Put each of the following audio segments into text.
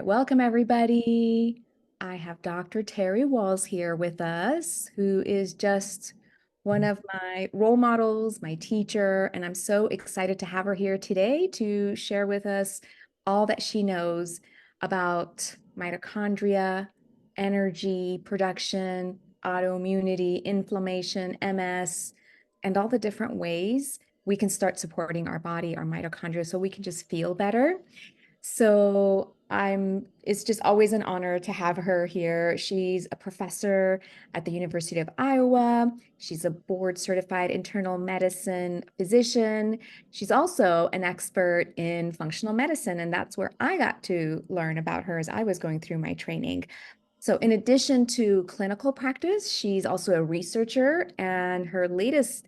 welcome everybody. I have Dr. Terry Wahls here with us, who is just one of my role models, my teacher, and I'm so excited to have her here today to share with us all that she knows about mitochondria, energy production, autoimmunity, inflammation, MS, and all the different ways we can start supporting our body, our mitochondria, so we can just feel better. It's just always an honor to have her here. She's a professor at the University of Iowa. She's a board certified internal medicine physician. She's also an expert in functional medicine, and that's where I got to learn about her as I was going through my training. So in addition to clinical practice, she's also a researcher, and her latest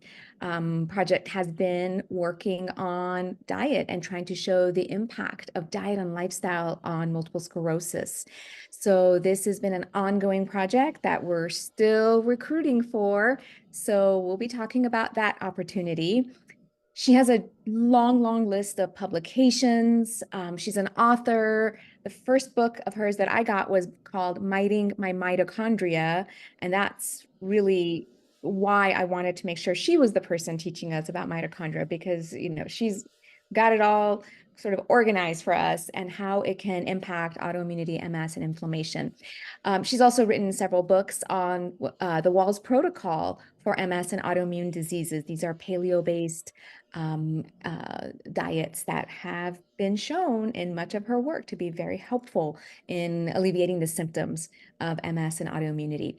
project has been working on diet and trying to show the impact of diet and lifestyle on multiple sclerosis. So this has been an ongoing project that we're still recruiting for. So we'll be talking about that opportunity. She has a long list of publications. She's an author. The first book of hers that I got was called Miting My Mitochondria. And that's really why I wanted to make sure she was the person teaching us about mitochondria, because, she's got it all sort of organized for us and how it can impact autoimmunity, MS, and inflammation. She's also written several books on the Wahls protocol for MS and autoimmune diseases. These are paleo-based diets that have been shown in much of her work to be very helpful in alleviating the symptoms of MS and autoimmunity.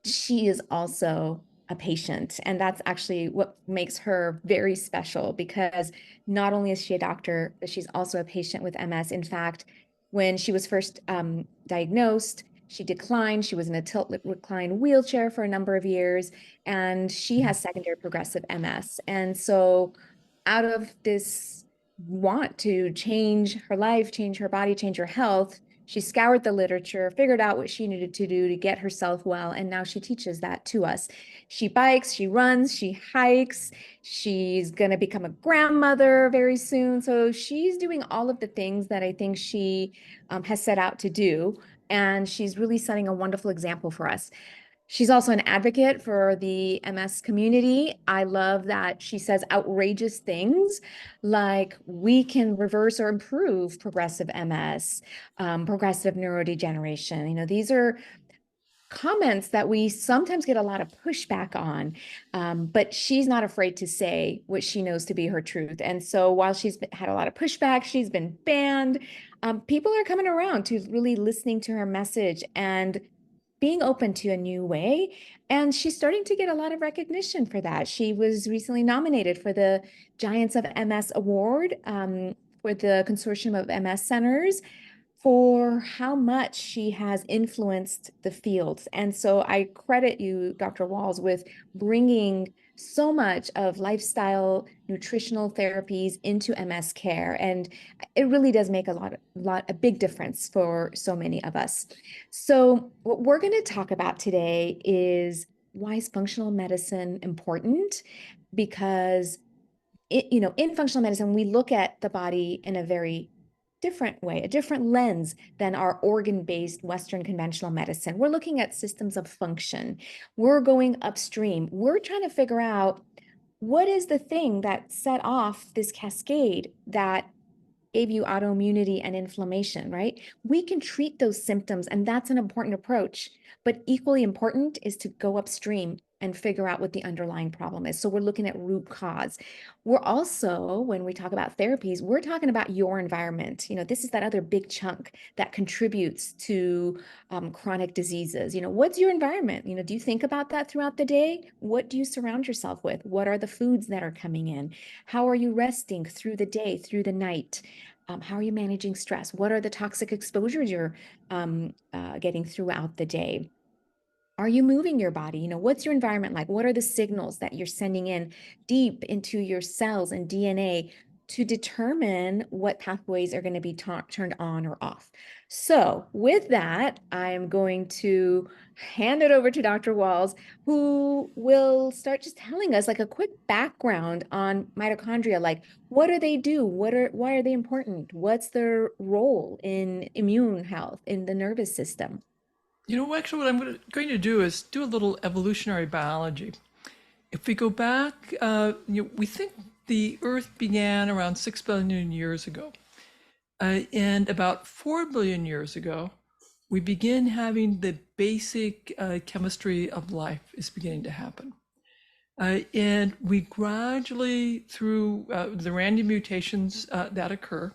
She is also a patient, and that's actually what makes her very special, because not only is she a doctor, but she's also a patient with MS. In fact, when she was first diagnosed, she declined. She was in a tilt recline wheelchair for a number of years, and she has secondary progressive MS. And so out of this want to change her life, change her body, change her health, she scoured the literature, figured out what she needed to do to get herself well, and now she teaches that to us. She bikes, she runs, she hikes. She's going to become a grandmother very soon. So she's doing all of the things that I think she has set out to do. And she's really setting a wonderful example for us. She's also an advocate for the MS community. I love that she says outrageous things like we can reverse or improve progressive MS, progressive neurodegeneration. These are comments that we sometimes get a lot of pushback on, but she's not afraid to say what she knows to be her truth. And so while she's had a lot of pushback, she's been banned, people are coming around to really listening to her message and being open to a new way. And she's starting to get a lot of recognition for that. She was recently nominated for the Giants of MS Award for the Consortium of MS Centers for how much she has influenced the fields. And so I credit you, Dr. Wahls, with bringing so much of lifestyle nutritional therapies into MS care. And it really does make a big difference for so many of us. So what we're going to talk about today is, why is functional medicine important? Because in functional medicine, we look at the body in a very different way, a different lens than our organ-based Western conventional medicine. We're looking at systems of function. We're going upstream. We're trying to figure out what is the thing that set off this cascade that gave you autoimmunity and inflammation, right? We can treat those symptoms, and that's an important approach. But equally important is to go upstream and figure out what the underlying problem is. So we're looking at root cause. We're also, when we talk about therapies, we're talking about your environment. This is that other big chunk that contributes to chronic diseases. What's your environment? Do you think about that throughout the day? What do you surround yourself with? What are the foods that are coming in? How are you resting through the day, through the night? How are you managing stress? What are the toxic exposures you're getting throughout the day? Are you moving your body? What's your environment like? What are the signals that you're sending in deep into your cells and DNA to determine what pathways are going to be turned on or off. So, with that, I am going to hand it over to Dr. Wahls, who will start just telling us like a quick background on mitochondria. Like, what do they do? Why are they important? What's their role in immune health in the nervous system? Actually, what I'm going to do is do a little evolutionary biology. If we go back, we think the Earth began around 6 billion years ago. And about 4 billion years ago, we begin having the basic chemistry of life is beginning to happen. And we gradually, through the random mutations that occur,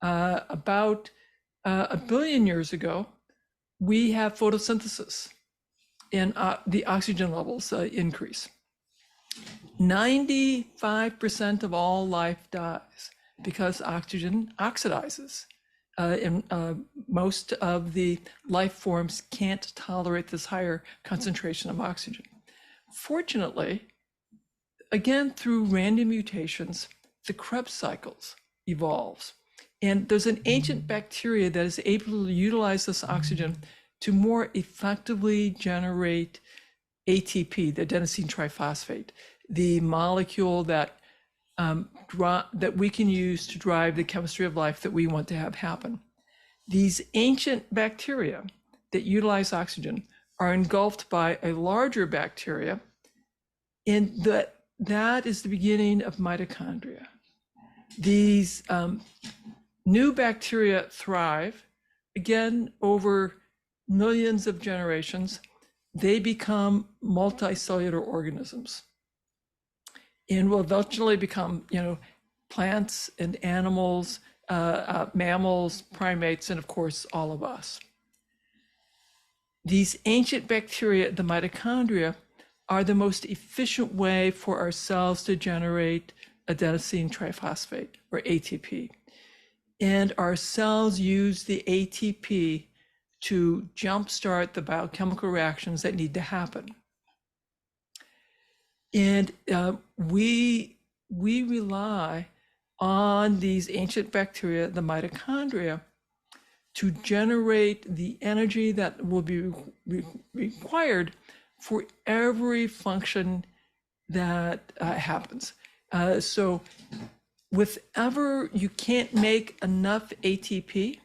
about a billion years ago, we have photosynthesis and the oxygen levels increase. 95% of all life dies because oxygen oxidizes. And most of the life forms can't tolerate this higher concentration of oxygen. Fortunately, again, through random mutations, the Krebs cycles evolves. And there's an ancient bacteria that is able to utilize this oxygen to more effectively generate ATP, the adenosine triphosphate, the molecule that we can use to drive the chemistry of life that we want to have happen. These ancient bacteria that utilize oxygen are engulfed by a larger bacteria, and that is the beginning of mitochondria. These new bacteria thrive, again, over millions of generations. They become multicellular organisms and will eventually become, plants and animals, mammals, primates, and of course, all of us. These ancient bacteria, the mitochondria, are the most efficient way for our cells to generate adenosine triphosphate, or ATP. And our cells use the ATP to jumpstart the biochemical reactions that need to happen. And we rely on these ancient bacteria, the mitochondria, to generate the energy that will be required for every function that happens. So whenever you can't make enough ATP,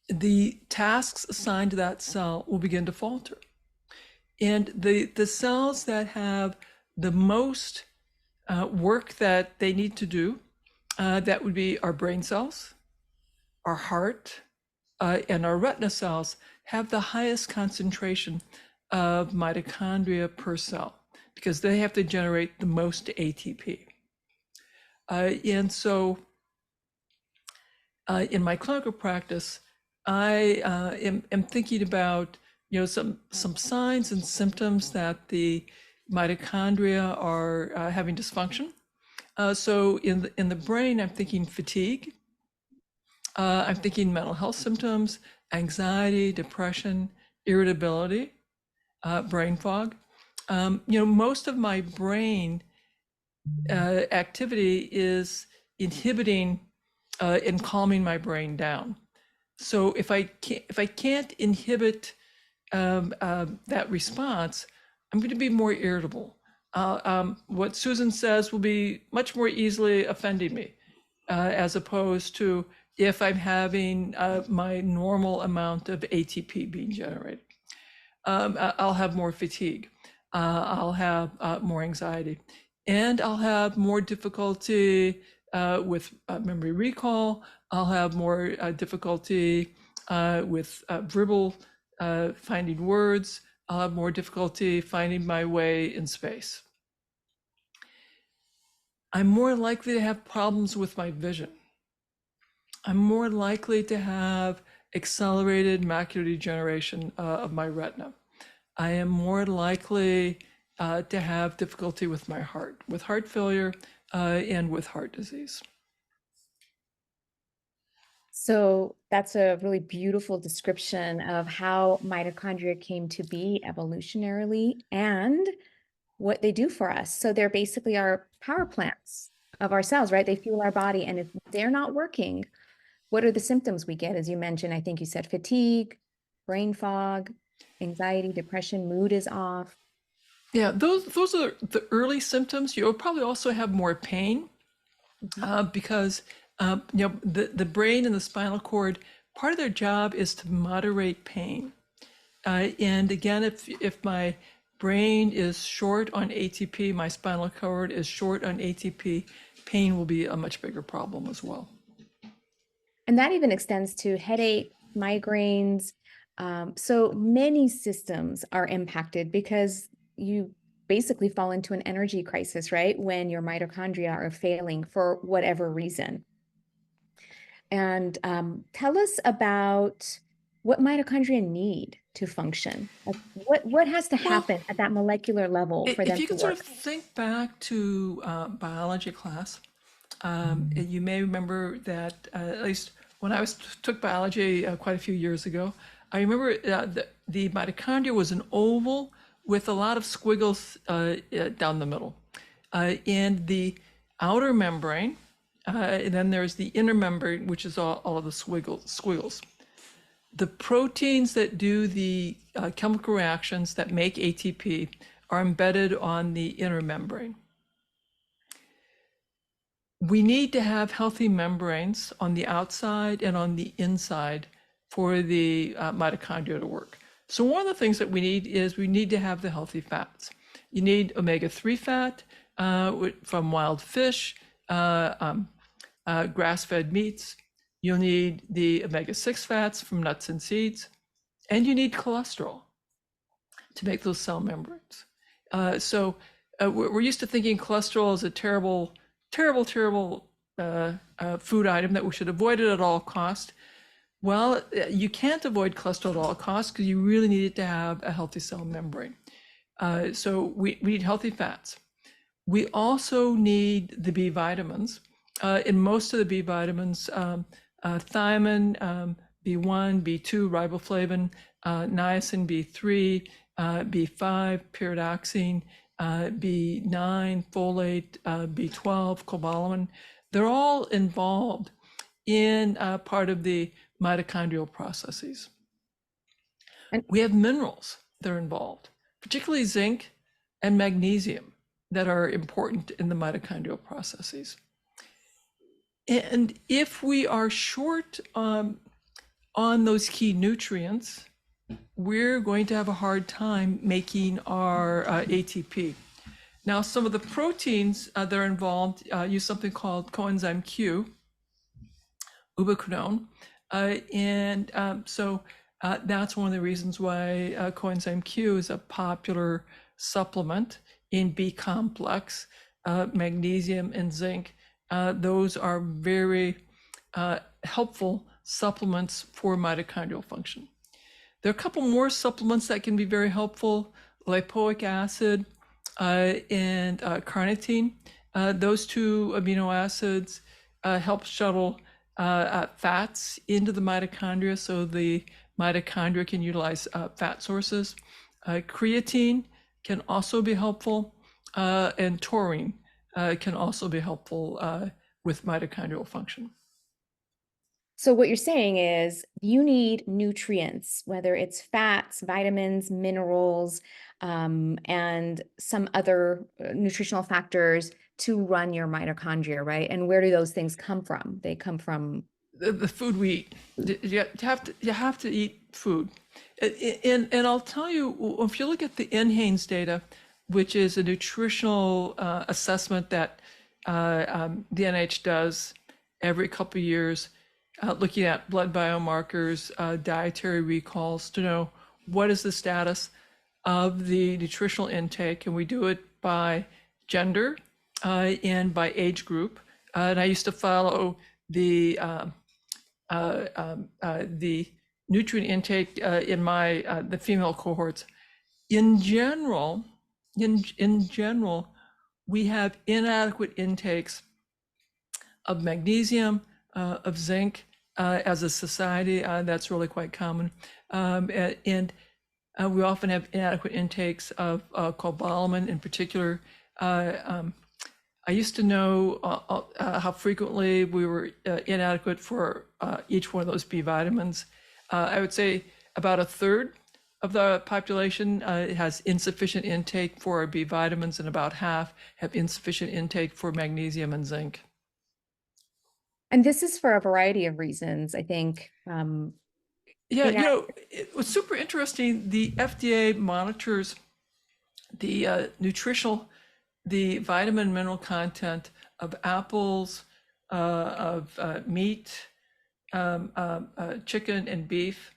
the tasks assigned to that cell will begin to falter. And the cells that have the most work that they need to do, that would be our brain cells, our heart, and our retina cells, have the highest concentration of mitochondria per cell because they have to generate the most ATP. And so in my clinical practice, I am thinking about some signs and symptoms that the mitochondria are having dysfunction. So in the brain, I'm thinking fatigue. I'm thinking mental health symptoms, anxiety, depression, irritability, brain fog. Most of my brain activity is inhibiting and calming my brain down. So if I can't inhibit that response, I'm going to be more irritable. What Susan says will be much more easily offending me, as opposed to if I'm having my normal amount of ATP being generated. I'll have more fatigue. I'll have more anxiety. And I'll have more difficulty with memory recall. I'll have more difficulty with verbal finding words. I'll have more difficulty finding my way in space. I'm more likely to have problems with my vision. I'm more likely to have accelerated macular degeneration of my retina. I am more likely to have difficulty with my heart, with heart failure and with heart disease. So that's a really beautiful description of how mitochondria came to be evolutionarily and what they do for us. So they're basically our power plants. of our cells, right? They fuel our body. And if they're not working, what are the symptoms we get? As you mentioned, I think you said fatigue, brain fog, anxiety, depression, mood is off. Yeah, those are the early symptoms. You'll probably also have more pain Mhm. because the brain and the spinal cord, part of their job is to moderate pain. And again, if my brain is short on ATP, my spinal cord is short on ATP, pain will be a much bigger problem as well. And that even extends to headache, migraines. So many systems are impacted because you basically fall into an energy crisis, right? When your mitochondria are failing for whatever reason. And tell us about what mitochondria need to function. Like what has to Well, happen at that molecular level for if them you to can sort of work? think back to biology class, you may remember that at least when I took biology quite a few years ago, I remember the mitochondria was an oval with a lot of squiggles down the middle. And the outer membrane, and then there's the inner membrane, which is all of the squiggles. The proteins that do the chemical reactions that make ATP are embedded on the inner membrane. We need to have healthy membranes on the outside and on the inside for the mitochondria to work. So one of the things that we need to have the healthy fats. You need omega-3 fat from wild fish, grass-fed meats. You'll need the omega-6 fats from nuts and seeds, and you need cholesterol to make those cell membranes. We're used to thinking cholesterol is a terrible, terrible, terrible food item that we should avoid it at all cost. Well, you can't avoid cholesterol at all costs because you really need it to have a healthy cell membrane. So we need healthy fats. We also need the B vitamins. In most of the B vitamins, thiamine, B1, B2, riboflavin, niacin, B3, B5, pyridoxine, B9, folate, B12, cobalamin. They're all involved in part of the mitochondrial processes. And We have minerals that are involved, particularly zinc and magnesium, that are important in the mitochondrial processes. And if we are short on those key nutrients, we're going to have a hard time making our ATP. Now, some of the proteins that are involved use something called coenzyme Q, ubiquinone. That's one of the reasons why coenzyme Q is a popular supplement in B complex, magnesium and zinc. Those are very helpful supplements for mitochondrial function. There are a couple more supplements that can be very helpful: lipoic acid and carnitine. Those two amino acids help shuttle fats into the mitochondria so the mitochondria can utilize fat sources. Creatine can also be helpful, and taurine can also be helpful with mitochondrial function. so what you're saying is you need nutrients, whether it's fats, vitamins, minerals, and some other nutritional factors to run your mitochondria, right? And where do those things come from? They come from. The food we eat. You have to eat food. And I'll tell you, if you look at the NHANES data, which is a nutritional assessment that the NIH does every couple of years, looking at blood biomarkers, dietary recalls to know what is the status of the nutritional intake, and we do it by gender and by age group. And I used to follow the nutrient intake in my the female cohorts. In general, in general, we have inadequate intakes of magnesium, of zinc as a society. That's really quite common. And we often have inadequate intakes of cobalamin in particular. I used to know how frequently we were inadequate for each one of those B vitamins. I would say about a third of the population has insufficient intake for B vitamins, and about half have insufficient intake for magnesium and zinc. And this is for a variety of reasons, I think. Yeah, Inadequate. it was super interesting. The FDA monitors the nutritional, the vitamin mineral content of apples, of meat, chicken, and beef.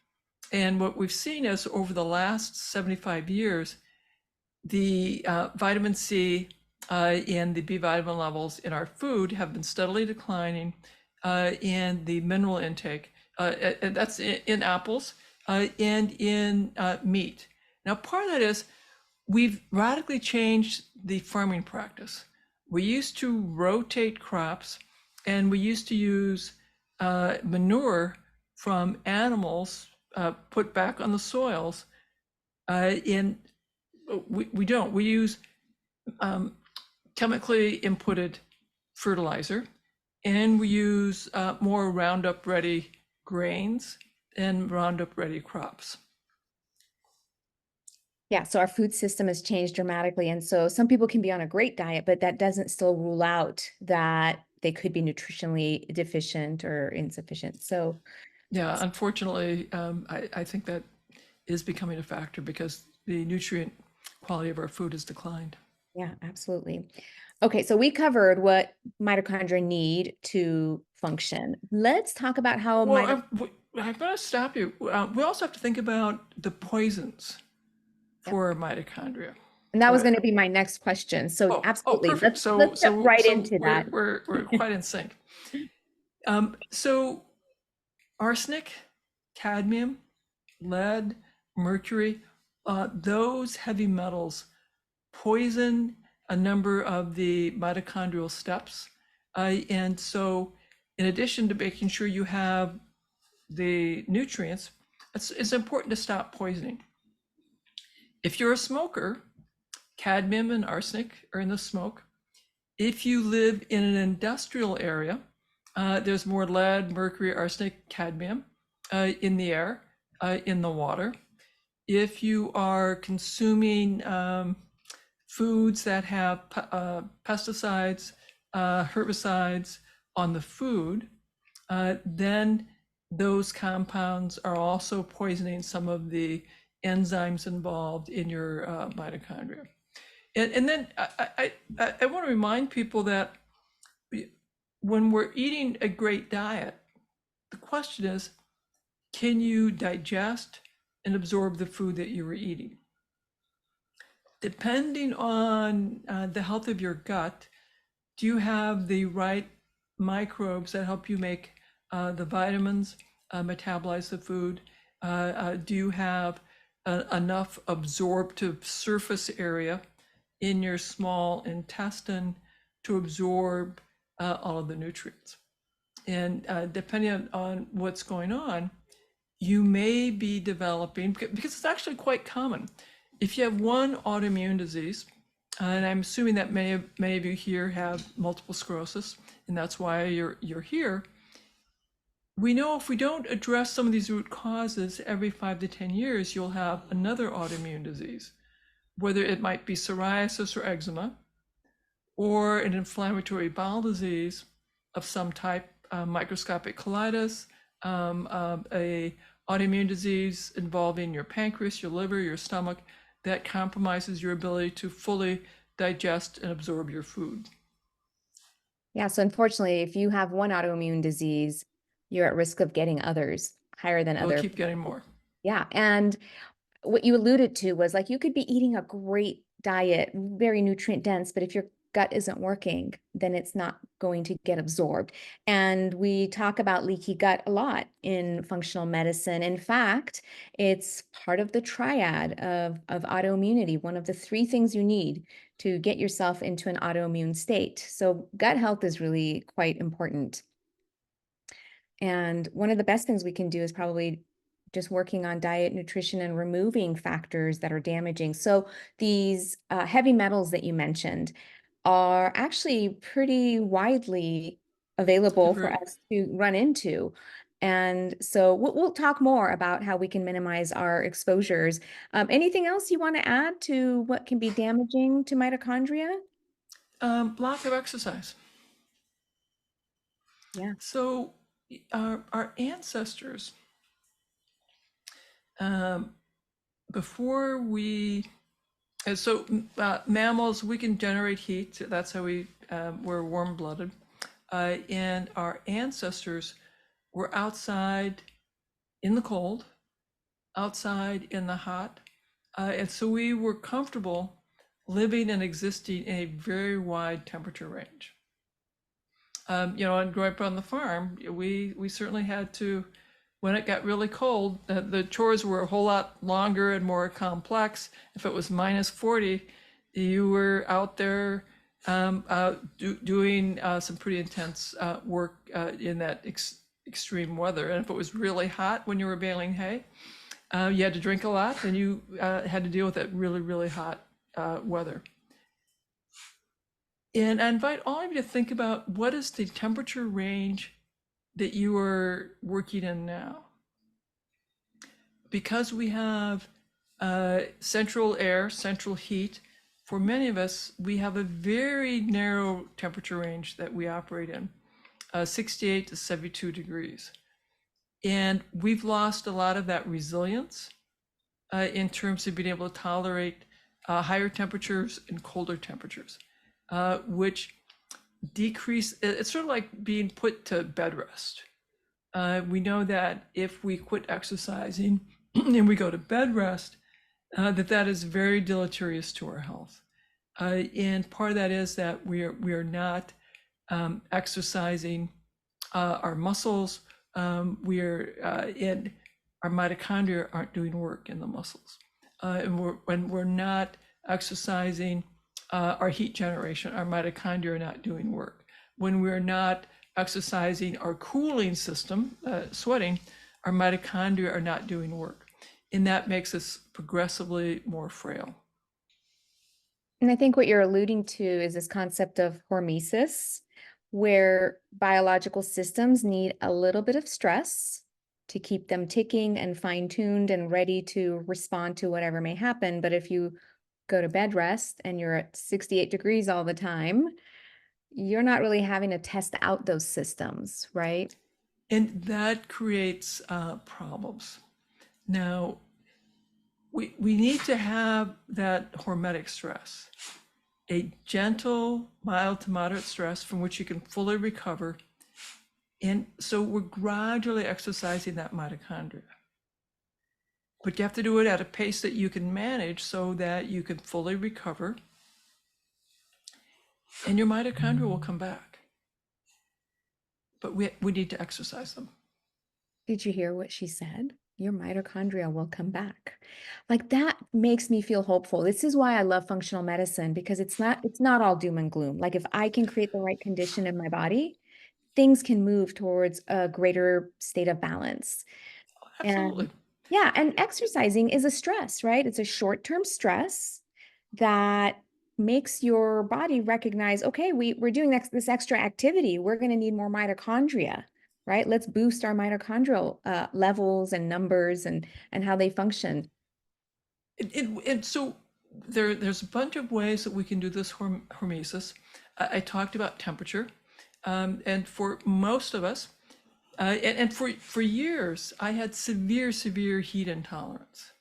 And what we've seen is over the last 75 years, the vitamin C and the B vitamin levels in our food have been steadily declining, and the mineral intake, and that's in apples and in meat. Now, part of that is we've radically changed the farming practice. We used to rotate crops, and we used to use manure from animals put back on the soils. And we don't. We use chemically inputted fertilizer, and we use more Roundup ready grains and Roundup ready crops. Yeah, so our food system has changed dramatically. And so some people can be on a great diet, but that doesn't still rule out that they could be nutritionally deficient or insufficient. So, Yeah, unfortunately, I think that is becoming a factor because the nutrient quality of our food has declined. yeah, absolutely. Okay, so we covered what mitochondria need to function. Let's talk about how Well, I'm going to stop you. We also have to think about the poisons Yep. for mitochondria. And that Go was ahead. going to be my next question. So Oh, absolutely. perfect. Let's step right So into that. we're quite in sync. So arsenic, cadmium, lead, mercury, those heavy metals poison a number of the mitochondrial steps. And so, in addition to making sure you have the nutrients, it's important to stop poisoning. If you're a smoker, cadmium and arsenic are in the smoke. If you live in an industrial area, there's more lead, mercury, arsenic, cadmium in the air, in the water. If you are consuming foods that have pesticides, herbicides on the food, then those compounds are also poisoning some of the enzymes involved in your mitochondria. And then I want to remind people that when we're eating a great diet, the question is, can you digest and absorb the food that you were eating? Depending on the health of your gut, do you have the right microbes that help you make the vitamins, metabolize the food? Do you have enough absorptive surface area in your small intestine to absorb all of the nutrients? And depending on what's going on, you may be developing, because it's actually quite common. If you have one autoimmune disease, and I'm assuming that many of you here have multiple sclerosis, and that's why you're here. We know if we don't address some of these root causes every 5 to 10 years, you'll have another autoimmune disease, whether it might be psoriasis or eczema, or an inflammatory bowel disease of some type, microscopic colitis, a autoimmune disease involving your pancreas, your liver, your stomach, that compromises your ability to fully digest and absorb your food. Yeah, so unfortunately, if you have one autoimmune disease, you're at risk of getting others higher than You'll other. keep getting more. Yeah, and what you alluded to was like you could be eating a great diet, very nutrient dense, but if your gut isn't working, then it's not going to get absorbed. And we talk about leaky gut a lot in functional medicine. In fact, it's part of the triad of autoimmunity, one of the three things you need to get yourself into an autoimmune state. So gut health is really quite important. And one of the best things we can do is probably just working on diet, nutrition, and removing factors that are damaging. So these heavy metals that you mentioned, are actually pretty widely available for Very, us to run into. And so we'll talk more about how we can minimize our exposures. Anything else you want to add to what can be damaging to mitochondria? lack of exercise. Yeah. So our ancestors, um, before we, and so mammals, we can generate heat. That's how we're warm-blooded. And our ancestors were outside in the cold, outside in the hot. And so we were comfortable living and existing in a very wide temperature range. And growing up on the farm, we certainly had to, when it got really cold, the chores were a whole lot longer and more complex. If it was minus 40, you were out there doing some pretty intense work in that extreme weather. And if it was really hot when you were baling hay, you had to drink a lot, and you had to deal with that really, really hot weather. And I invite all of you to think about, what is the temperature range that you are working in now? Because we have central air, central heat, for many of us, we have a very narrow temperature range that we operate in, 68 to 72 degrees. And we've lost a lot of that resilience in terms of being able to tolerate higher temperatures and colder temperatures, which decrease. It's sort of like being put to bed rest. We know that if we quit exercising and we go to bed rest, that is very deleterious to our health. And part of that is that we are not exercising our muscles. Our mitochondria aren't doing work in the muscles. And when we're not exercising our heat generation, our mitochondria are not doing work. When we're not exercising our cooling system, sweating, our mitochondria are not doing work. And that makes us progressively more frail. And I think what you're alluding to is this concept of hormesis, where biological systems need a little bit of stress to keep them ticking and fine-tuned and ready to respond to whatever may happen. But if you go to bed rest and you're at 68 degrees all the time, you're not really having to test out those systems, right? And that creates problems. Now, we need to have that hormetic stress, a gentle, mild to moderate stress from which you can fully recover. And so we're gradually exercising that mitochondria. But you have to do it at a pace that you can manage so that you can fully recover, and your mitochondria will come back. But we need to exercise them. Did you hear what she said? Your mitochondria will come back. Like that makes me feel hopeful. This is why I love functional medicine, because it's not all doom and gloom. Like if I can create the right condition in my body, things can move towards a greater state of balance. And Absolutely. yeah, and exercising is a stress, right? It's a short-term stress that makes your body recognize, okay, we're doing this extra activity. We're going to need more mitochondria, right? Let's boost our mitochondrial levels and numbers and how they function. And so there's a bunch of ways that we can do this hormesis. I talked about temperature. And for most of us, and for years, I had severe heat intolerance.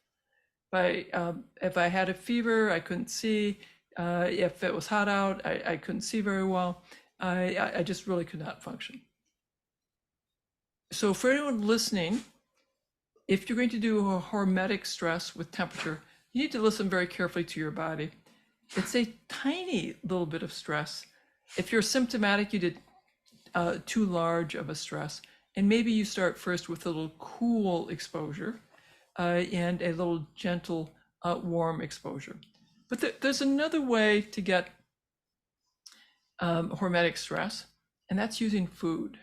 If I had a fever, I couldn't see. If it was hot out, I couldn't see very well. I just really could not function. So for anyone listening, if you're going to do a hormetic stress with temperature, you need to listen very carefully to your body. It's a tiny little bit of stress. If you're symptomatic, you did too large of a stress. And maybe you start first with a little cool exposure and a little gentle warm exposure. But there's another way to get hormetic stress, and that's using food.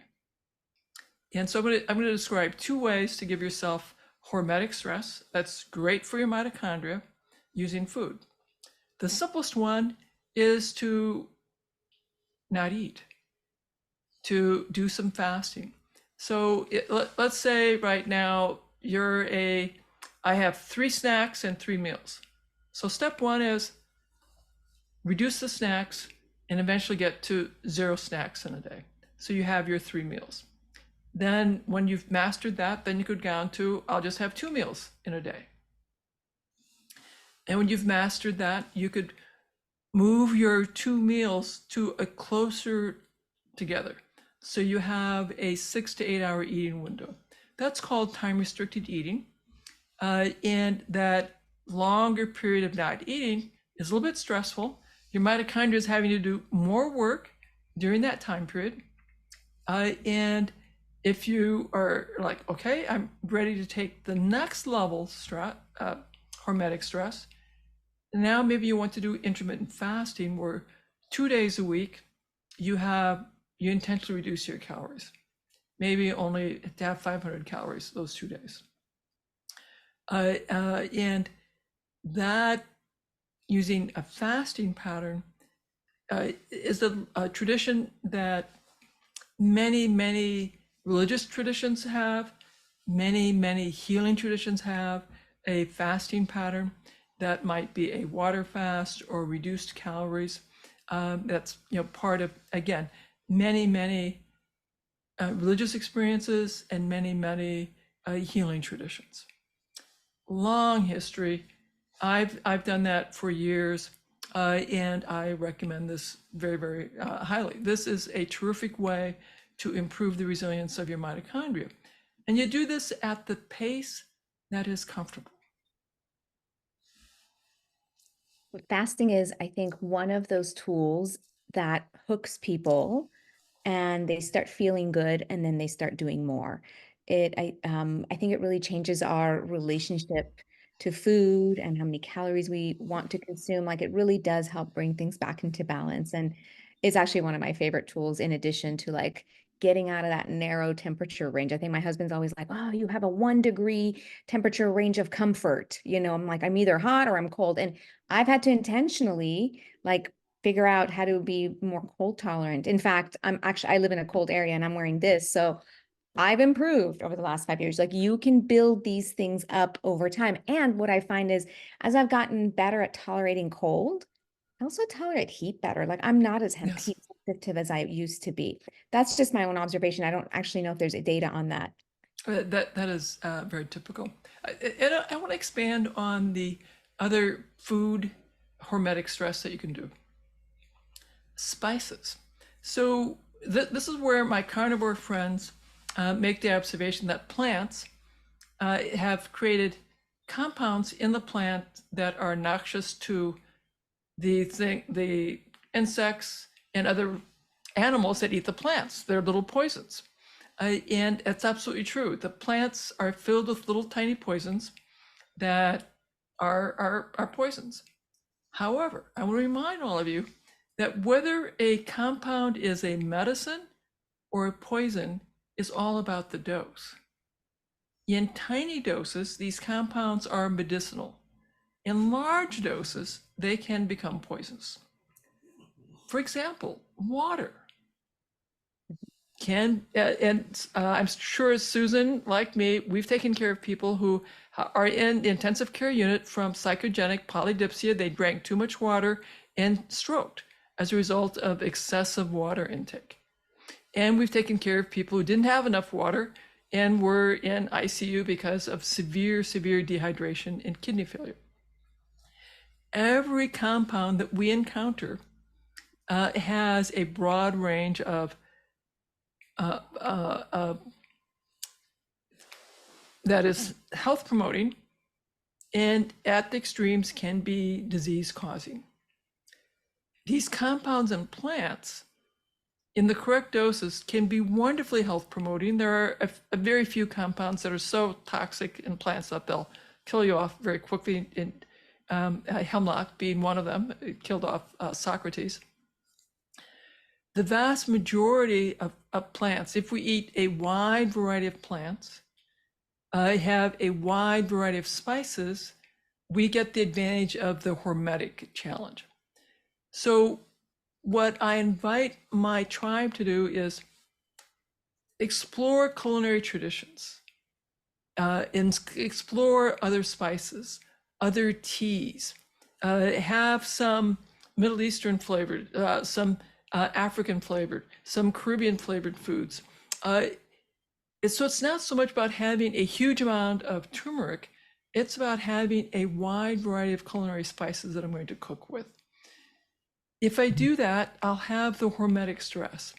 And so I'm going to describe two ways to give yourself hormetic stress that's great for your mitochondria using food. The simplest one is to not eat, to do some fasting. So let's say right now I have 3 snacks and 3 meals. So step one is reduce the snacks and eventually get to 0 snacks in a day. So you have your 3 meals. Then when you've mastered that, then you could go down to, I'll just have 2 meals in a day. And when you've mastered that, you could move your 2 meals to a closer together. So you have a 6 to 8 hour eating window. That's called time restricted eating. And that longer period of not eating is a little bit stressful. Your mitochondria is having to do more work during that time period. And if you are like, okay, I'm ready to take the next level stress, hormetic stress, now maybe you want to do intermittent fasting where 2 days a week you intentionally reduce your calories, maybe only to have 500 calories those 2 days. And that using a fasting pattern is a tradition that many religious traditions have, many healing traditions have a fasting pattern that might be a water fast or reduced calories. That's part of, again, many religious experiences and many healing traditions. Long history. I've done that for years, and I recommend this very highly. This is a terrific way to improve the resilience of your mitochondria, and you do this at the pace that is comfortable. Fasting is, I think, one of those tools that hooks people and they start feeling good and then they start doing more. I think it really changes our relationship to food and how many calories we want to consume. Like it really does help bring things back into balance. And it's actually one of my favorite tools in addition to like getting out of that narrow temperature range. I think my husband's always like, oh, you have a 1 degree temperature range of comfort. I'm like, I'm either hot or I'm cold. And I've had to intentionally like figure out how to be more cold tolerant. In fact, I live in a cold area and I'm wearing this. So I've improved over the last 5 years. Like you can build these things up over time. And what I find is as I've gotten better at tolerating cold, I also tolerate heat better. Like I'm not as Yes, heat sensitive as I used to be. That's just my own observation. I don't actually know if there's data on that. that is very typical. And I want to expand on the other food hormetic stress that you can do. Spices. So this is where my carnivore friends make the observation that plants have created compounds in the plant that are noxious to the insects and other animals that eat the plants. They're little poisons. And it's absolutely true. The plants are filled with little tiny poisons that are poisons. However, I want to remind all of you that whether a compound is a medicine or a poison is all about the dose. In tiny doses, these compounds are medicinal. In large doses, they can become poisons. For example, water can, and I'm sure Susan, like me, we've taken care of people who are in the intensive care unit from psychogenic polydipsia. They drank too much water and stroked as a result of excessive water intake. And we've taken care of people who didn't have enough water and were in ICU because of severe dehydration and kidney failure. Every compound that we encounter has a broad range of that is health promoting and at the extremes can be disease causing. These compounds in plants in the correct doses can be wonderfully health promoting. There are a very few compounds that are so toxic in plants that they'll kill you off very quickly. Hemlock being one of them, it killed off Socrates. The vast majority of plants, if we eat a wide variety of plants, have a wide variety of spices, we get the advantage of the hormetic challenge. So what I invite my tribe to do is explore culinary traditions, and explore other spices, other teas, have some Middle Eastern flavored, some African flavored, some Caribbean flavored foods. So it's not so much about having a huge amount of turmeric, it's about having a wide variety of culinary spices that I'm going to cook with. If I do that, I'll have the hormetic stress.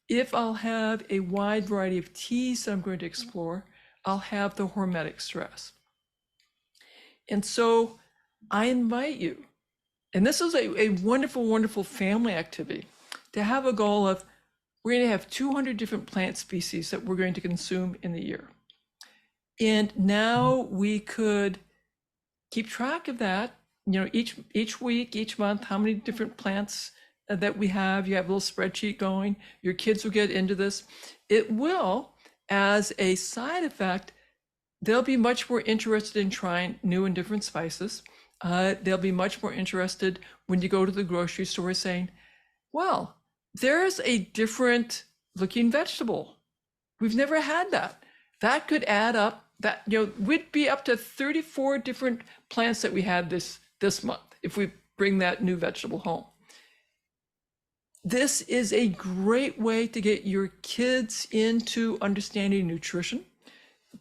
If I'll have a wide variety of teas that I'm going to explore, I'll have the hormetic stress. And so I invite you, and this is a wonderful, wonderful family activity, to have a goal of we're going to have 200 different plant species that we're going to consume in the year. And now we could keep track of that, each week, each month, how many different plants that we have. You have a little spreadsheet going. Your kids will get into this. It will, as a side effect, they'll be much more interested in trying new and different spices. They'll be much more interested when you go to the grocery store saying, well, there's a different looking vegetable. We've never had that. That could add up. That we'd be up to 34 different plants that we had this month if we bring that new vegetable home. This is a great way to get your kids into understanding nutrition,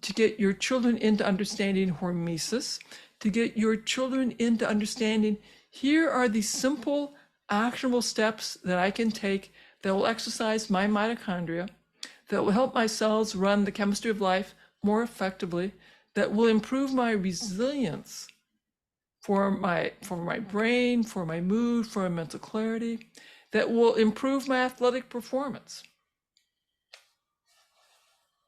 to get your children into understanding hormesis, to get your children into understanding here are the simple, actionable steps that I can take that will exercise my mitochondria, that will help my cells run the chemistry of life more effectively, that will improve my resilience for my brain, for my mood, for my mental clarity, that will improve my athletic performance.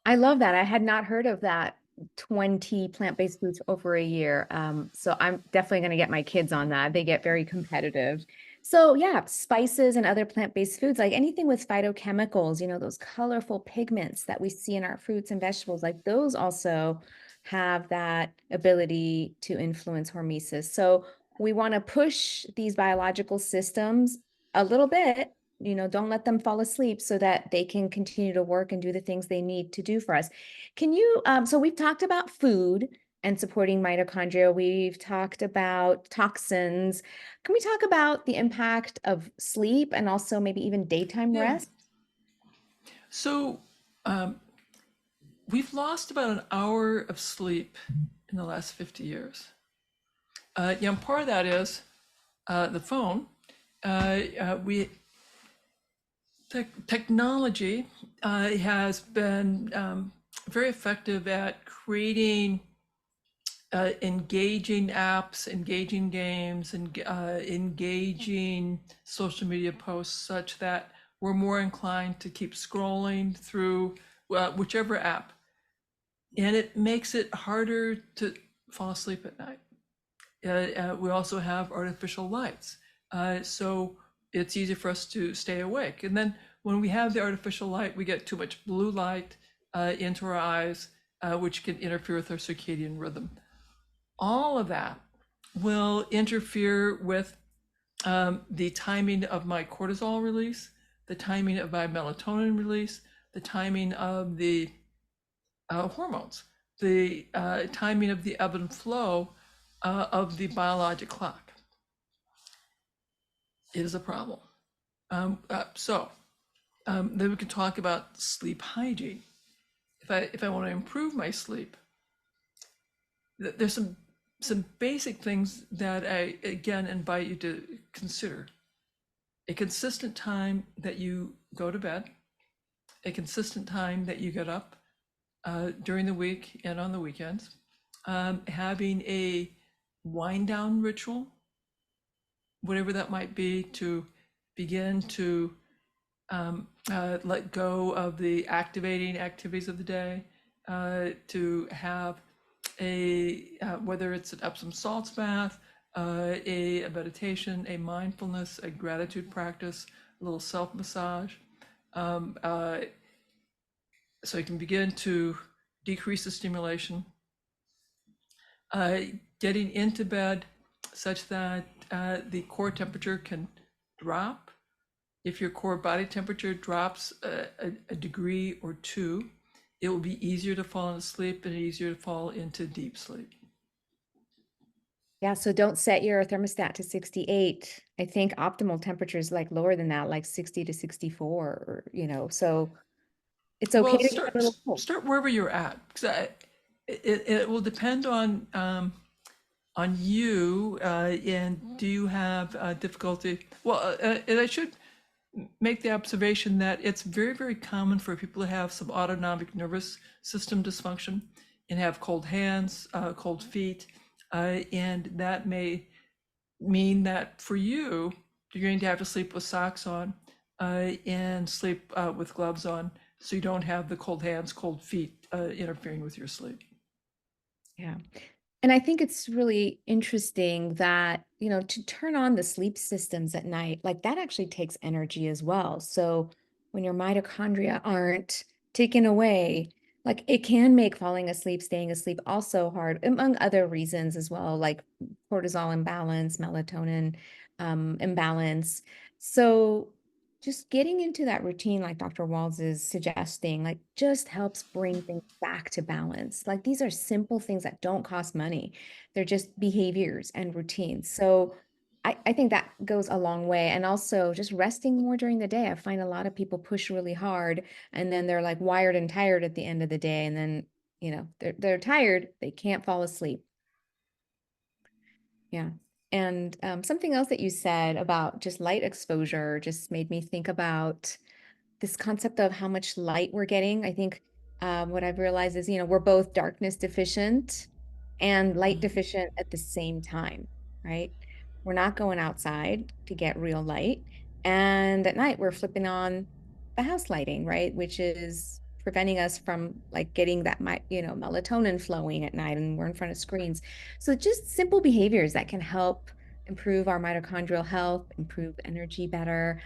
I love that. I had not heard of that 20 plant-based foods over a year. So I'm definitely going to get my kids on that. They get very competitive. So yeah, spices and other plant-based foods, like anything with phytochemicals, those colorful pigments that we see in our fruits and vegetables, like those also have that ability to influence hormesis. So we want to push these biological systems a little bit, don't let them fall asleep so that they can continue to work and do the things they need to do for us. Can you, so we've talked about food and supporting mitochondria. We've talked about toxins. Can we talk about the impact of sleep and also maybe even daytime Yeah. rest? So we've lost about an hour of sleep in the last 50 years. Part of that is the phone. Technology has been very effective at creating engaging apps, engaging games, and engaging social media posts such that we're more inclined to keep scrolling through whichever app. And it makes it harder to fall asleep at night. We also have artificial lights. So it's easy for us to stay awake. And then when we have the artificial light, we get too much blue light into our eyes, which can interfere with our circadian rhythm. All of that will interfere with the timing of my cortisol release, the timing of my melatonin release, the timing of the hormones, the timing of the ebb and flow of the biologic clock. It is a problem. Then we can talk about sleep hygiene. If I want to improve my sleep, there's some basic things that I again invite you to consider. A consistent time that you go to bed, a consistent time that you get up during the week and on the weekends, having a wind down ritual, whatever that might be, to begin to let go of the activating activities of the day, to have whether it's an Epsom salts bath, a meditation, a mindfulness, a gratitude practice, a little self massage, so you can begin to decrease the stimulation, getting into bed such that the core temperature can drop, if your core body temperature drops a degree or two, it will be easier to fall into sleep and easier to fall into deep sleep. Yeah, so don't set your thermostat to 68. I think optimal temperature is like lower than that, like 60 to 64, or, so it's okay Well, to get a little cold. start wherever you're at, because it will depend on you. And do you have difficulty? Well, and I should make the observation that it's very, very common for people to have some autonomic nervous system dysfunction and have cold hands, cold feet, and that may mean that for you, you're going to have to sleep with socks on and sleep with gloves on so you don't have the cold hands, cold feet interfering with your sleep. Yeah. And I think it's really interesting that, to turn on the sleep systems at night, like that actually takes energy as well. So when your mitochondria aren't taken away, like it can make falling asleep, staying asleep also hard, among other reasons as well, like cortisol imbalance, melatonin imbalance. So just getting into that routine, like Dr. Walls is suggesting, like just helps bring things back to balance. Like these are simple things that don't cost money. They're just behaviors and routines. So I think that goes a long way. And also just resting more during the day. I find a lot of people push really hard and then they're like wired and tired at the end of the day. And then, they're tired, they can't fall asleep. Yeah. And something else that you said about just light exposure just made me think about this concept of how much light we're getting. I think what I've realized is, we're both darkness deficient and light deficient at the same time, right? We're not going outside to get real light. And at night, we're flipping on the house lighting, right? Which is preventing us from like getting that, melatonin flowing at night and we're in front of screens. So just simple behaviors that can help improve our mitochondrial health, improve energy better.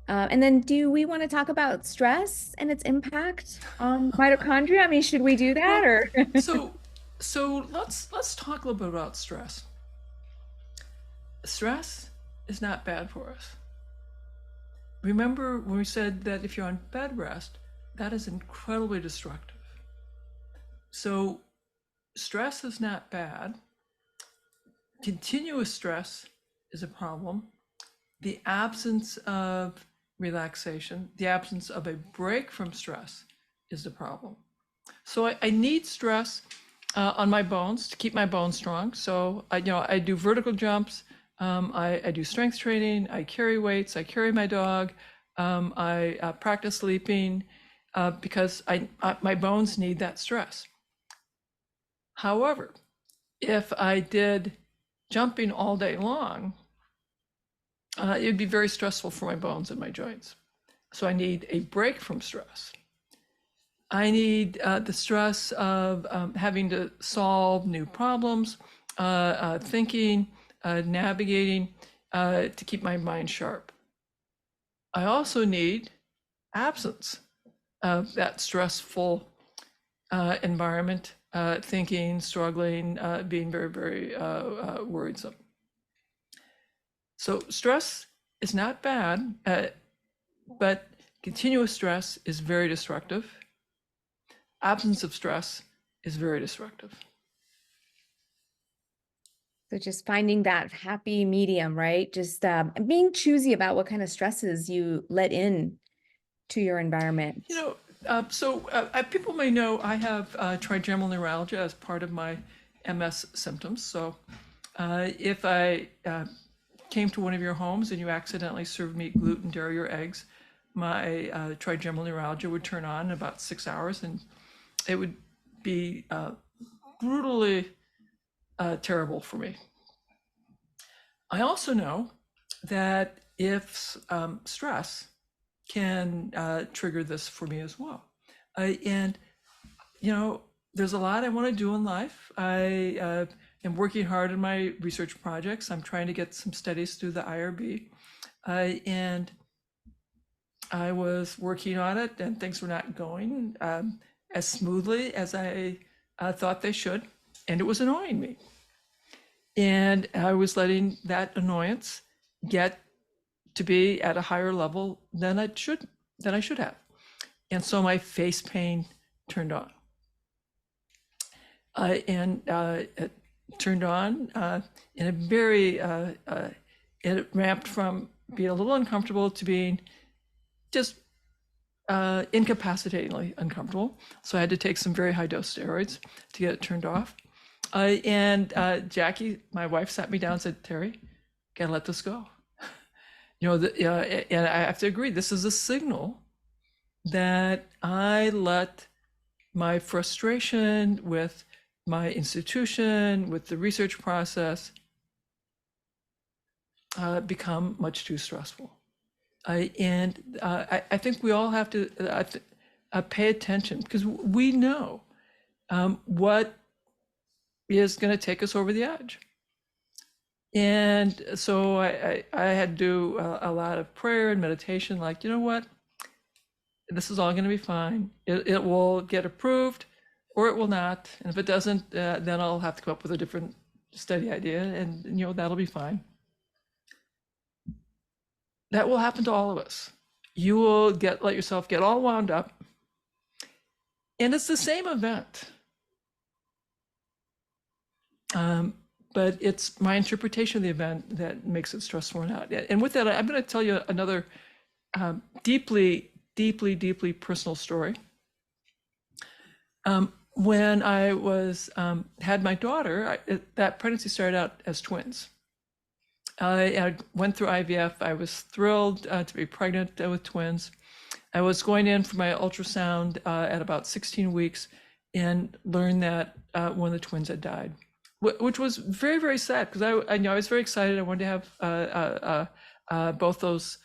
And then do we want to talk about stress and its impact on mitochondria? I mean, should we do that Well, or? so let's talk a little bit about stress. Stress is not bad for us. Remember when we said that if you're on bed rest, that is incredibly destructive. So stress is not bad. Continuous stress is a problem. The absence of relaxation, the absence of a break from stress is the problem. So I need stress on my bones to keep my bones strong. So I do vertical jumps. I do strength training. I carry weights. I carry my dog. I practice leaping because my bones need that stress. However, if I did jumping all day long, it would be very stressful for my bones and my joints. So I need a break from stress. I need the stress of having to solve new problems, thinking, navigating to keep my mind sharp. I also need absence of that stressful environment, thinking, struggling, being very, very worrisome. So stress is not bad, but continuous stress is very destructive. Absence of stress is very destructive. So just finding that happy medium, right? Just being choosy about what kind of stresses you let in to your environment. People may know I have trigeminal neuralgia as part of my MS symptoms. So if I came to one of your homes and you accidentally served me gluten, dairy, or eggs, my trigeminal neuralgia would turn on in about 6 hours, and it would be brutally terrible for me. I also know that if stress can trigger this for me as well. And, there's a lot I want to do in life. I am working hard on my research projects. I'm trying to get some studies through the IRB. And I was working on it, and things were not going as smoothly as I thought they should. And it was annoying me. And I was letting that annoyance get to be at a higher level than I should have. And so my face pain turned on. It turned on in a very, it ramped from being a little uncomfortable to being just incapacitatingly uncomfortable. So I had to take some very high dose steroids to get it turned off. Jackie, my wife, sat me down and said, Terry, gotta let this go. And I have to agree, this is a signal that I let my frustration with my institution, with the research process, become much too stressful. I think we all have to pay attention, because we know what is going to take us over the edge. And so I had to do a lot of prayer and meditation, like, you know what? This is all going to be fine. It will get approved or it will not. And if it doesn't, then I'll have to come up with a different study idea, and that'll be fine. That will happen to all of us. You will let yourself get all wound up. And it's the same event. But it's my interpretation of the event that makes it stressful or not. And with that, I'm going to tell you another deeply, deeply, deeply personal story. When I had my daughter, that pregnancy started out as twins. I went through IVF. I was thrilled to be pregnant with twins. I was going in for my ultrasound at about 16 weeks and learned that one of the twins had died, which was very, very sad, because I was very excited. I wanted to have both those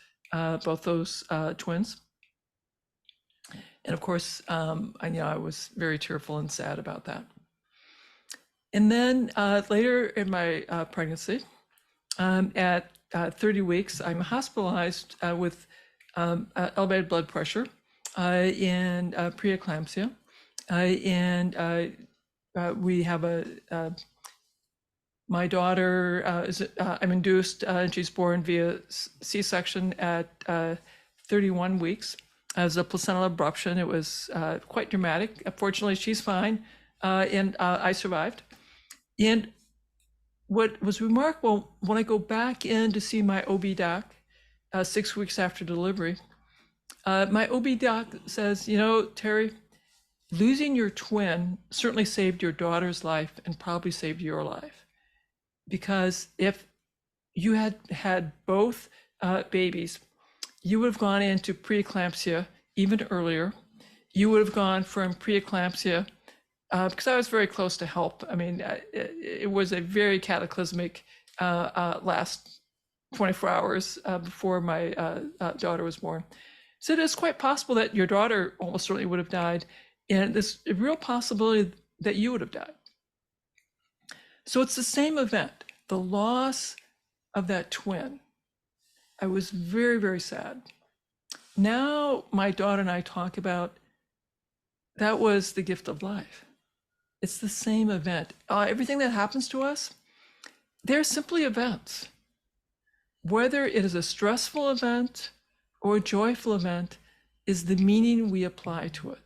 twins. And of course, I was very tearful and sad about that. And then later in my pregnancy, at 30 weeks, I'm hospitalized with elevated blood pressure and preeclampsia. We have my daughter I'm induced, and she's born via C-section at 31 weeks. As a placental abruption. It was quite dramatic. Fortunately, she's fine, and I survived. And what was remarkable, when I go back in to see my OB doc 6 weeks after delivery, my OB doc says, Terry, losing your twin certainly saved your daughter's life and probably saved your life. Because if you had had both babies, you would have gone into preeclampsia even earlier. You would have gone from preeclampsia, because I was very close to help. I mean, it was a very cataclysmic last 24 hours before my daughter was born. So it's quite possible that your daughter almost certainly would have died, and there's a real possibility that you would have died. So it's the same event, the loss of that twin. I was very, very sad. Now my daughter and I talk about that was the gift of life. It's the same event. Everything that happens to us, they're simply events. Whether it is a stressful event or a joyful event is the meaning we apply to it.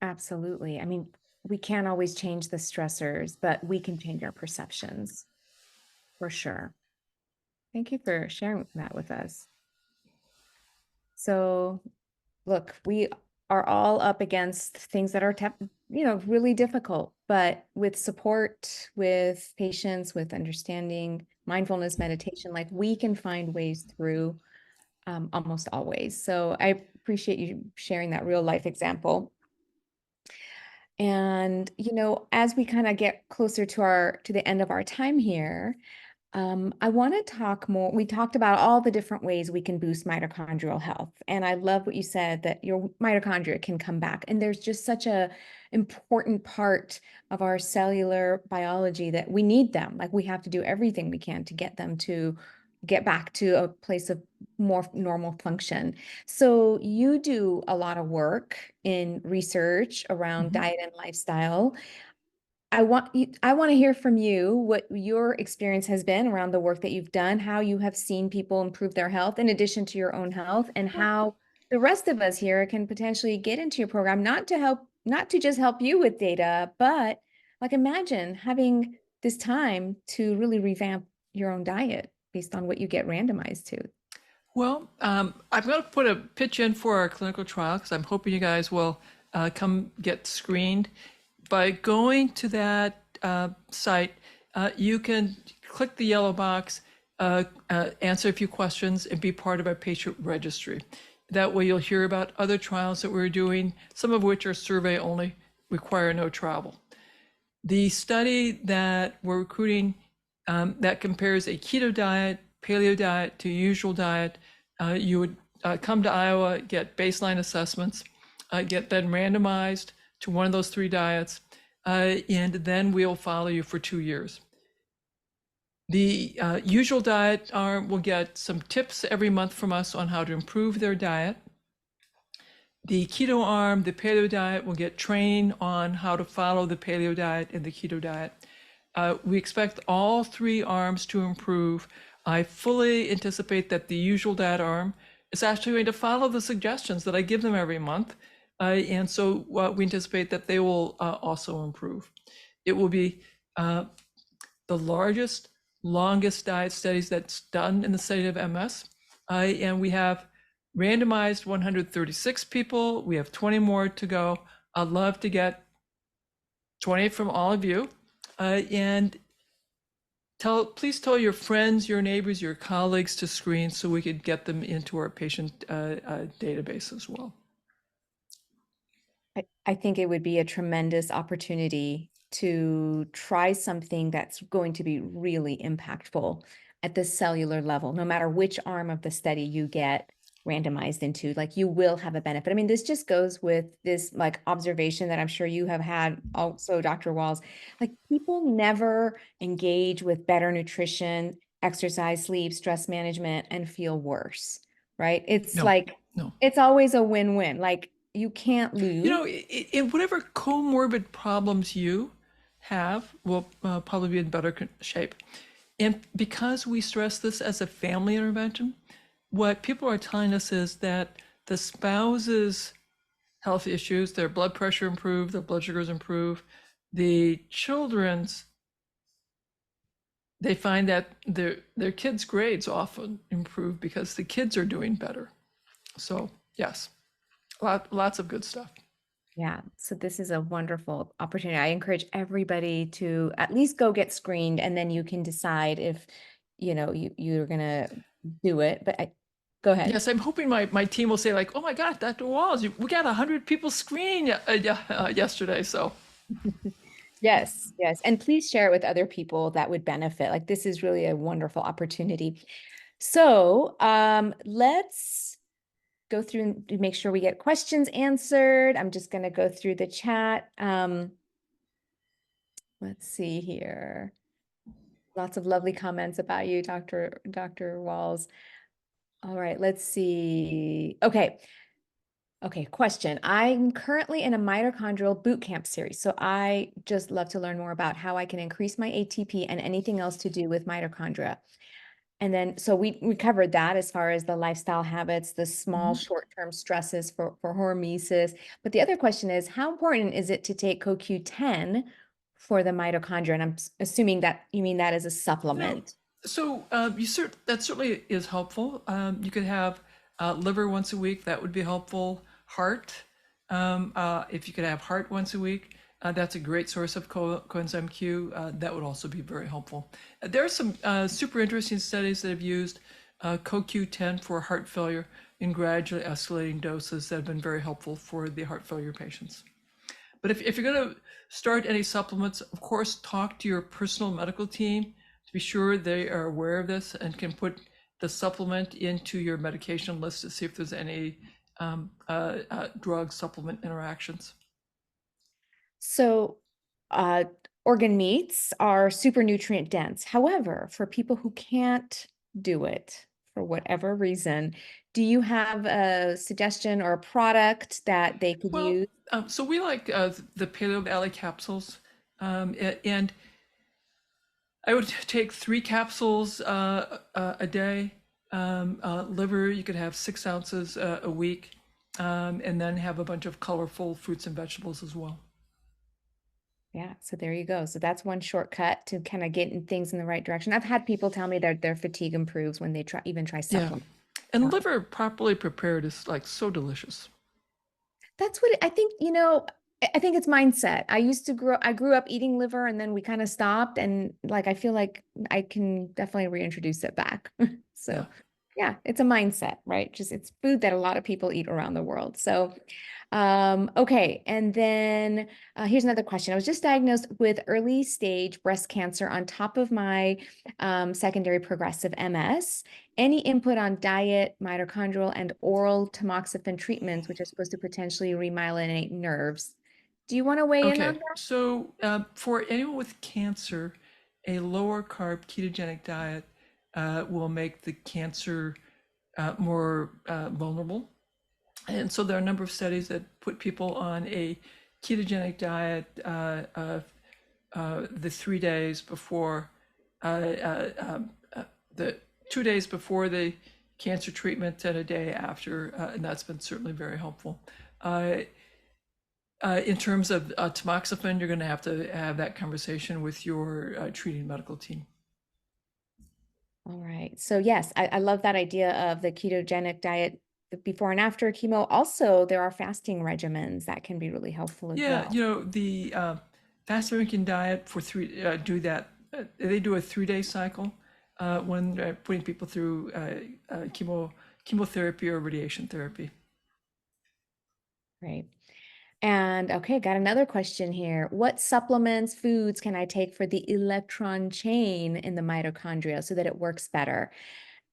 Absolutely. I mean, we can't always change the stressors, but we can change our perceptions, for sure. Thank you for sharing that with us. So, look, we are all up against things that are, really difficult, but with support, with patience, with understanding, mindfulness, meditation, like we can find ways through almost always. So I appreciate you sharing that real life example. And, as we kind of get closer to the end of our time here, I want to talk more. We talked about all the different ways we can boost mitochondrial health. And I love what you said, that your mitochondria can come back. And there's just such a important part of our cellular biology that we need them. Like we have to do everything we can to get them to get back to a place of more normal function. So you do a lot of work in research around diet and lifestyle. I want to hear from you what your experience has been around the work that you've done, how you have seen people improve their health in addition to your own health, and how the rest of us here can potentially get into your program, not to just help you with data, but like imagine having this time to really revamp your own diet based on what you get randomized to. Well, I'm going to put a pitch in for our clinical trial because I'm hoping you guys will come get screened. By going to that site, you can click the yellow box, answer a few questions, and be part of our patient registry. That way, you'll hear about other trials that we're doing, some of which are survey only, require no travel. The study that we're recruiting that compares a keto diet, paleo diet to usual diet, you would come to Iowa, get baseline assessments, get then randomized to one of those three diets, and then we'll follow you for 2 years. The usual diet arm will get some tips every month from us on how to improve their diet. The keto arm, the paleo diet, will get training on how to follow the paleo diet and the keto diet. We expect all three arms to improve. I fully anticipate that the usual diet arm is actually going to follow the suggestions that I give them every month. And so we anticipate that they will also improve. It will be the largest, longest diet studies that's done in the study of MS. And we have randomized 136 people. We have 20 more to go. I'd love to get 20 from all of you. And please tell your friends, your neighbors, your colleagues to screen so we could get them into our patient database as well. I think it would be a tremendous opportunity to try something that's going to be really impactful at the cellular level, no matter which arm of the study you get randomized into, like you will have a benefit. I mean, this just goes with this like observation that I'm sure you have had also, Dr. Wahls, like people never engage with better nutrition, exercise, sleep, stress management, and feel worse, right? It's No, like, no. it's always a win-win. Like you can't You lose. know, in whatever comorbid problems you have, will probably be in better shape. And because we stress this as a family intervention, what people are telling us is that the spouse's health issues, their blood pressure improve, their blood sugars improve, the children's, they find that their kids' grades often improve because the kids are doing better. So yes, lots of good stuff. Yeah, so this is a wonderful opportunity. I encourage everybody to at least go get screened, and then you can decide if, you're gonna do it. But go ahead. Yes, I'm hoping my team will say like, "Oh my God, Dr. Wahls, we got 100 people screened yesterday." So Yes, yes. And please share it with other people that would benefit. Like this is really a wonderful opportunity. So let's go through and make sure we get questions answered. I'm just gonna go through the chat. Let's see here. Lots of lovely comments about you, Dr. Walls. All right, let's see. Okay. Okay, question. I'm currently in a mitochondrial boot camp series, so I just love to learn more about how I can increase my ATP and anything else to do with mitochondria. And then, so we covered that as far as the lifestyle habits, the small short-term stresses for hormesis. But the other question is, how important is it to take CoQ10 for the mitochondria? And I'm assuming that you mean that as a you know, supplement. so that certainly is helpful. You could have liver once a week. That would be helpful. Heart, if you could have heart once a week, that's a great source of coenzyme Q. That would also be very helpful. There are some super interesting studies that have used CoQ10 for heart failure in gradually escalating doses that have been very helpful for the heart failure patients. But if you're going to start any supplements, of course, talk to your personal medical team to be sure they are aware of this and can put the supplement into your medication list to see if there's any drug supplement interactions. So, uh, organ meats are super nutrient dense. However, for people who can't do it for whatever reason, do you have a suggestion or a product that they could Well, use? so we like the Paleo Valley capsules. And I would take 3 capsules a day. Liver, you could have 6 ounces a week, and then have a bunch of colorful fruits and vegetables as well. Yeah, so there you go. So that's one shortcut to kind of getting things in the right direction. I've had people tell me that their fatigue improves when they try Yeah. supplements. And So liver properly prepared is like so delicious. that's what I think, I think it's mindset. I grew up eating liver and then we kind of stopped and like I feel like I can definitely reintroduce it back. Yeah. So yeah, it's a mindset, right? Just it's food that a lot of people eat around the world. So okay. And then here's another question. I was just diagnosed with early stage breast cancer on top of my secondary progressive MS. Any input on diet, mitochondrial, and oral tamoxifen treatments, which are supposed to potentially remyelinate nerves? Do you want to weigh in on Okay. that? So for anyone with cancer, a lower carb ketogenic diet will make the cancer more vulnerable. And so there are a number of studies that put people on a ketogenic diet the 3 days before uh, uh, um, the 2 days before the cancer treatment and a day after, and that's been certainly very helpful. Uh, in terms of tamoxifen, you're going to have that conversation with your treating medical team. All right. So yes, I love that idea of the ketogenic diet before and after chemo. Also, there are fasting regimens that can be really helpful as Yeah, well. the fast American diet for three do that. They do a 3 day cycle when they're putting people through chemotherapy or radiation therapy. Right. And okay, got another question here. What supplements, foods can I take for the electron chain in the mitochondria so that it works better?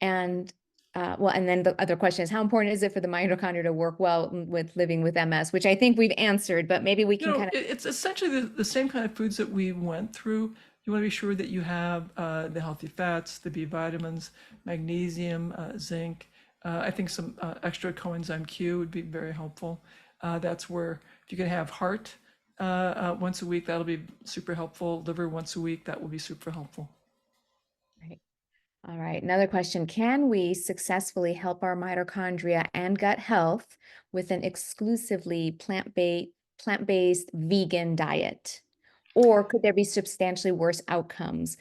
And well, and then the other question is, how important is it for the mitochondria to work well with living with MS, which I think we've answered, but maybe we can kind of. It's essentially the same kind of foods that we went through. You want to be sure that you have the healthy fats, the B vitamins, magnesium, zinc. I think some extra coenzyme Q would be very helpful. That's where if you can have heart once a week, that'll be super helpful. Liver once a week, that will be super helpful. Right. All right. Another question. Can we successfully help our mitochondria and gut health with an exclusively plant-based vegan diet? Or could there be substantially worse outcomes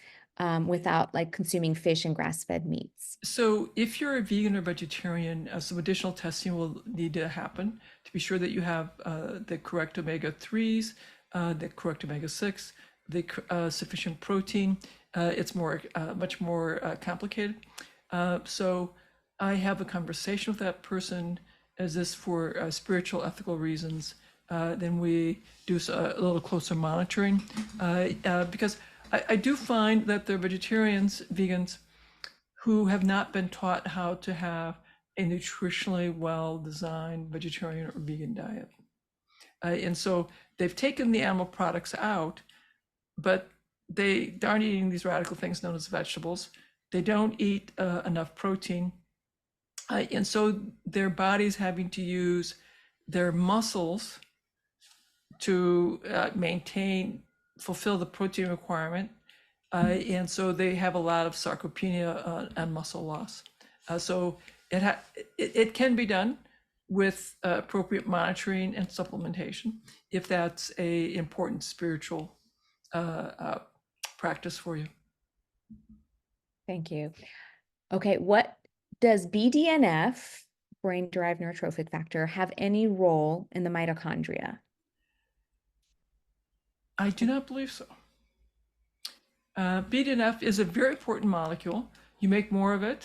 without like consuming fish and grass-fed meats? So, if you're a vegan or vegetarian, some additional testing will need to happen to be sure that you have the correct omega 3s, the correct omega 6, the sufficient protein. It's much more complicated. So, I have a conversation with that person. Is this for spiritual, ethical reasons? Then we do a little closer monitoring because I do find that the vegetarians, vegans, who have not been taught how to have a nutritionally well designed vegetarian or vegan diet. And so they've taken the animal products out, but they aren't eating these radical things known as vegetables. They don't eat enough protein. And so their body's having to use their muscles to fulfill the protein requirement. And so they have a lot of sarcopenia and muscle loss. So it can be done with appropriate monitoring and supplementation if that's a important spiritual practice for you. Thank you. Okay, what does BDNF, brain-derived neurotrophic factor, have any role in the mitochondria? I do not believe so. BDNF is a very important molecule. You make more of it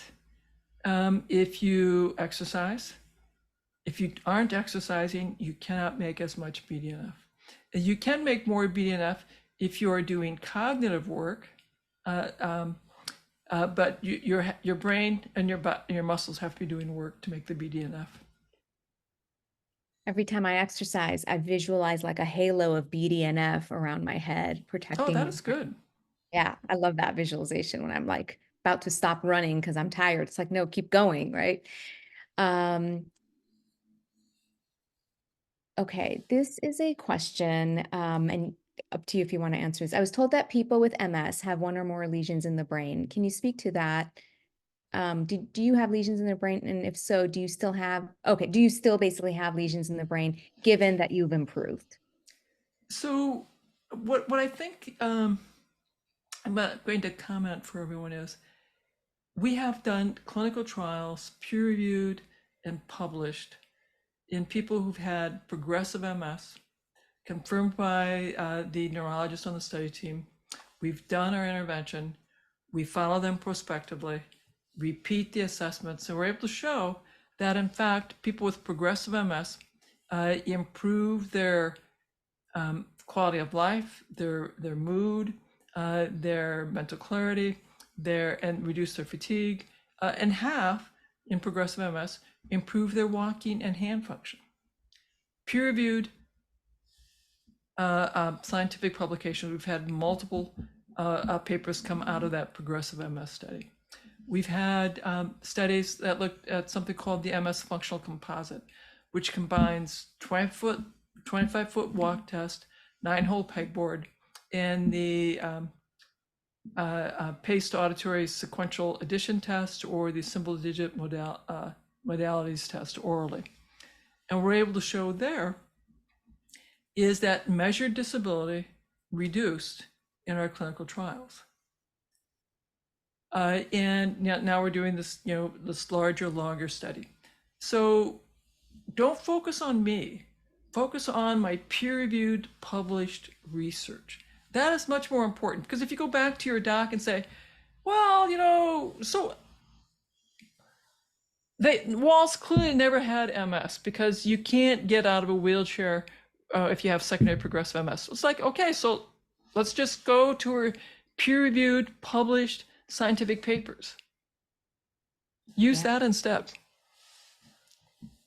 if you exercise. If you aren't exercising, you cannot make as much BDNF. You can make more BDNF if you are doing cognitive work, but your brain and your muscles have to be doing work to make the BDNF. Every time I exercise, I visualize like a halo of BDNF around my head, Oh, protecting that me. is good. Yeah, I love that visualization when I'm like about to stop running because I'm tired. It's like, no, keep going, right? Um, okay, this is a question, and up to you if you want to answer this. I was told that people with MS have one or more lesions in the brain. Can you speak to that? Do you have lesions in the brain? And if so, do you still have, okay, do you still basically have lesions in the brain given that you've improved? So, what I think I'm not going to comment for everyone is we have done clinical trials, peer reviewed and published in people who've had progressive MS, confirmed by the neurologist on the study team. We've done our intervention. We follow them prospectively, repeat the assessments, so we're able to show that, in fact, people with progressive MS improve their quality of life, their mood, their mental clarity, and reduce their fatigue, and have, in progressive MS, improve their walking and hand function. Peer-reviewed scientific publications. We've had multiple papers come out of that progressive MS study. We've had studies that looked at something called the MS functional composite, which combines 25-foot walk test, 9-hole pegboard, and the paced auditory sequential addition test or the simple digit modalities test orally. And we're able to show there is that measured disability reduced in our clinical trials. And now we're doing this, this larger, longer study. So don't focus on me. Focus on my peer-reviewed, published research. That is much more important, because if you go back to your doc and say, well, so Wahls clearly never had MS because you can't get out of a wheelchair if you have secondary progressive MS. It's like, okay, so let's just go to her peer-reviewed, published scientific papers. Use that instead.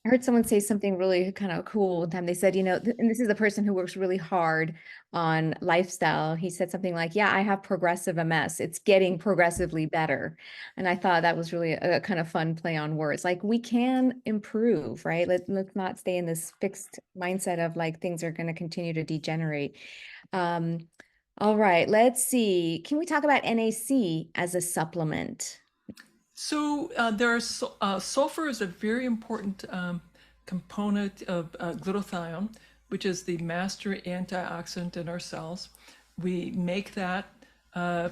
I heard someone say something really kind of cool one time. They said, and this is a person who works really hard on lifestyle. He said something like, yeah, I have progressive MS. It's getting progressively better. And I thought that was really a kind of fun play on words. Like, we can improve, right? Let's not stay in this fixed mindset of like things are going to continue to degenerate. All right, let's see. Can we talk about NAC as a supplement? So sulfur is a very important component of glutathione, which is the master antioxidant in our cells. We make that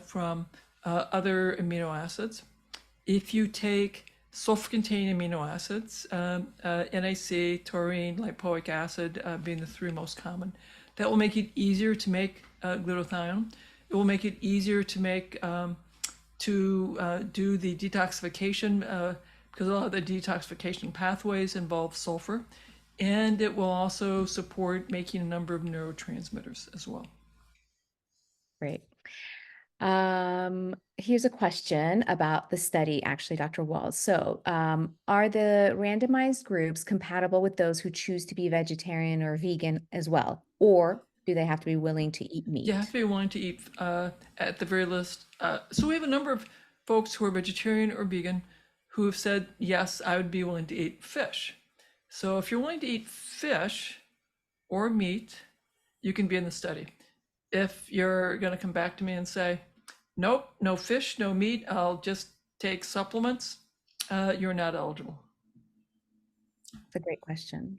from other amino acids. If you take sulfur-containing amino acids, NAC, taurine, lipoic acid being the three most common, that will make it easier to make glutathione. It will make it easier to make do the detoxification because a lot of the detoxification pathways involve sulfur, and it will also support making a number of neurotransmitters as well. Great. Here's a question about the study, actually, Dr. Wahls. So, are the randomized groups compatible with those who choose to be vegetarian or vegan as well? Or do they have to be willing to eat meat? You have to be willing to eat at the very least. So we have a number of folks who are vegetarian or vegan who have said, yes, I would be willing to eat fish. So if you're willing to eat fish or meat, you can be in the study. If you're going to come back to me and say, nope, no fish, no meat, I'll just take supplements, you're not eligible. That's a great question.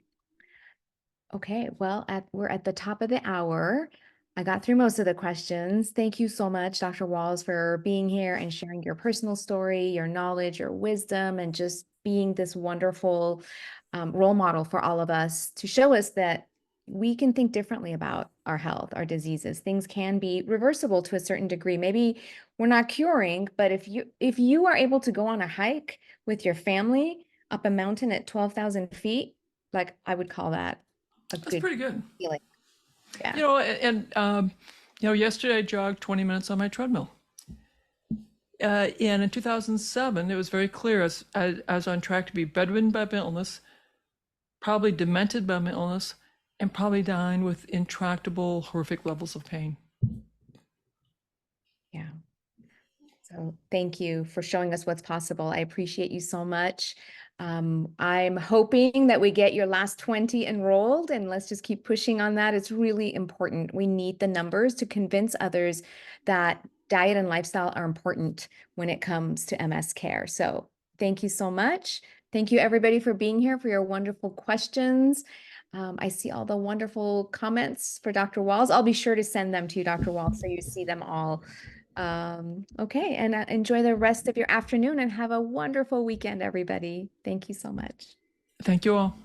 Okay, well, we're at the top of the hour. I got through most of the questions. Thank you so much, Dr. Wahls, for being here and sharing your personal story, your knowledge, your wisdom, and just being this wonderful role model for all of us to show us that we can think differently about our health, our diseases. Things can be reversible to a certain degree. Maybe we're not curing, but if you are able to go on a hike with your family up a mountain at 12,000 feet, like, I would call that That's pretty good. feeling. Yeah. Yesterday I jogged 20 minutes on my treadmill. And in 2007, it was very clear I was on track to be bedridden by my illness, probably demented by my illness, and probably dying with intractable, horrific levels of pain. Yeah. So thank you for showing us what's possible. I appreciate you so much. I'm hoping that we get your last 20 enrolled, and let's just keep pushing on that. It's really important. We need the numbers to convince others that diet and lifestyle are important when it comes to MS care. So thank you so much. Thank you, everybody, for being here, for your wonderful questions. I see all the wonderful comments for Dr. Wahls. I'll be sure to send them to you, Dr. Wahls, so you see them all. Okay, and enjoy the rest of your afternoon and have a wonderful weekend, everybody. Thank you so much. Thank you all.